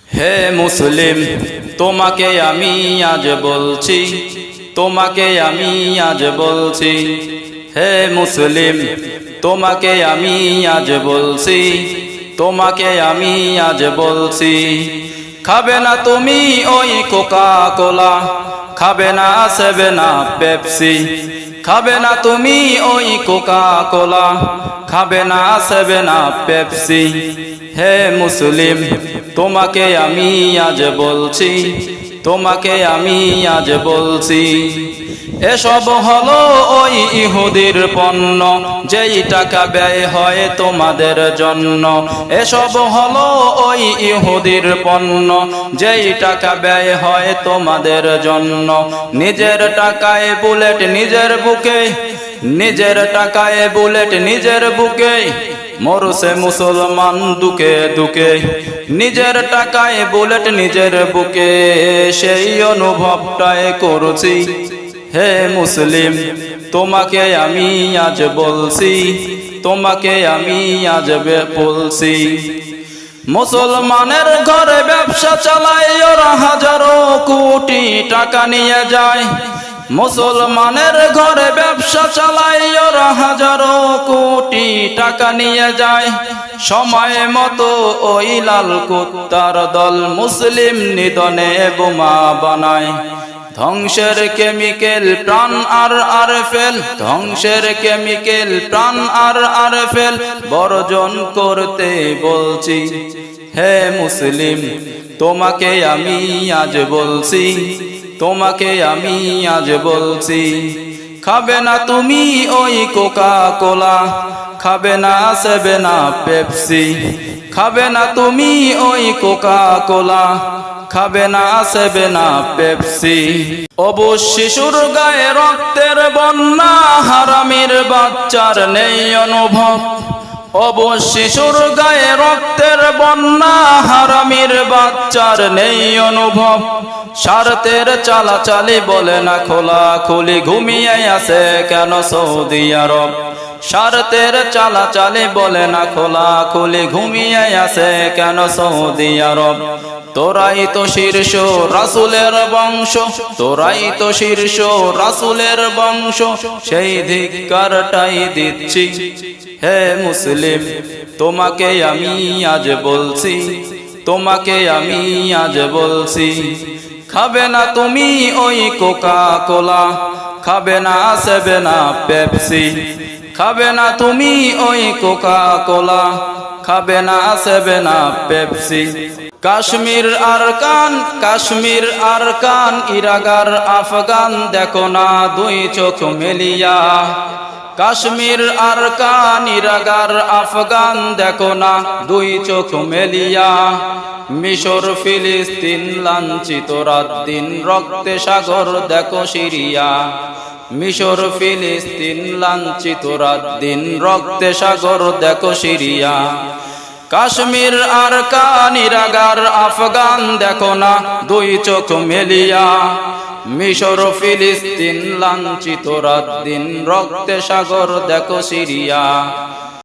হে মুসলিম, তোমাকে আমি আজ বলছি, তোমাকে আমি আজ বলছি। হে মুসলিম, তোমাকে আমি আজ বলছি, তোমাকে আমি আজ বলছি। খাবে না তুমি ওই কোকা কোলা, খাবে না সেভেন আপ পেপসি। খাবে না তুমি ওই কোকা কোলা, খাবে না সেভেন আপ পেপসি। হে মুসলিম, তোমাকে আমি আজ বলছি, তোমাকে আমি আজ বলছি। এসব হলো ওই ইহুদির পণ্য, যেই টাকা ব্যয় হয় তোমাদের জন্য। এসব হলো ওই ইহুদির পণ্য, যেই টাকা ব্যয় হয় তোমাদের জন্য। নিজের টাকায় বুলেট নিজের বুকে, নিজের টাকায় বুলেট নিজের বুকে, মরছে মুসলমান দুকে দুকে। নিজের টাকায় বুলেট নিজের বুকে, সেই অনুভবটাই করছি। হে মুসলিম, তোমাকে আমি আজ বলছি, তোমাকে আমি আজ বলছি। মুসলমানের ঘরে ব্যবসা চালায় ওরা, হাজারো কোটি টাকা নিয়ে যায়। মুসলমানের ঘরে ব্যবসা চালায় ওরা, হাজারো কোটি টাকা নিয়ে যায়। সময় মতো ওই লাল কুত্তার দল মুসলিম নিধনে বোমা বানায়। ধ্বংসের কেমিক্যাল প্রাণ আর ফেল, ধ্বংসের কেমিক্যাল প্রাণ আর ফেল বর্জন করতে বলছি। হে মুসলিম, তোমাকে আমি আজ বলছি, তোমাকে আমি আজ বলছি। খাবে না তুমি ওই কোকা কোলা, খাবে না সেভেন আপ পেপসি। খাবে না তুমি ওই কোকা কোলা, খাবে না সেভেন আপ পেপসি। অবুঝ শিশুর গায়ে রক্তের বন্যা, হারামির বাচ্চার নেই অনুভব। অবুঝ শিশুর গায়ে রক্তের বন্যা, হারামির বাচ্চার নেই অনুভব। স্বার্থের চালাচালি বলে না খোলা খুলি, ঘুমিয়ে আছে কেন সৌদি আরব। স্বার্থের চালাচালি বলে না খোলা খুলি, ঘুমিয়ে আছে কেন সৌদি আরব। তোরাই তো শীর্ষ রাসূলের বংশ, তোরাই তো শীর্ষ রাসূলের বংশ, সেই ধিক্কারটাই দিচ্ছি। হে মুসলিম, তোমাকে আমি আজ বলছি, তোমাকে আমি আজ বলছি। খাবে না তুমি ওই কোকা কোলা, খাবে না সেভেন আপ পেপসি। খাবে না তুমি ওই কোকা কোলা, খাবে না seven up Pepsi. Kashmir Arakan, Kashmir Arakan, ইরাকার আফগান, দেখো না দুই চোখ মেলিয়া। কাশ্মীর আরকান, ইরাকার আফগান, দেখো না দুই চোখ মেলিয়া। মিশর ফিলিস্তিন লাঞ্ছিত রাত দিন, রক্তে সাগর দেখো সিরিয়া। মিশর ফিলিস্তিন লাঞ্ছিত রাত দিন, রক্তে সাগর দেখো সিরিয়া। কাশ্মীর আরকান, ইরাকার আফগান, দেখো না দুই চোখ মেলিয়া। মিশর ফিলিস্তিন লাঞ্ছিত রাত দিন, রক্তে সাগর দেখো সিরিয়া।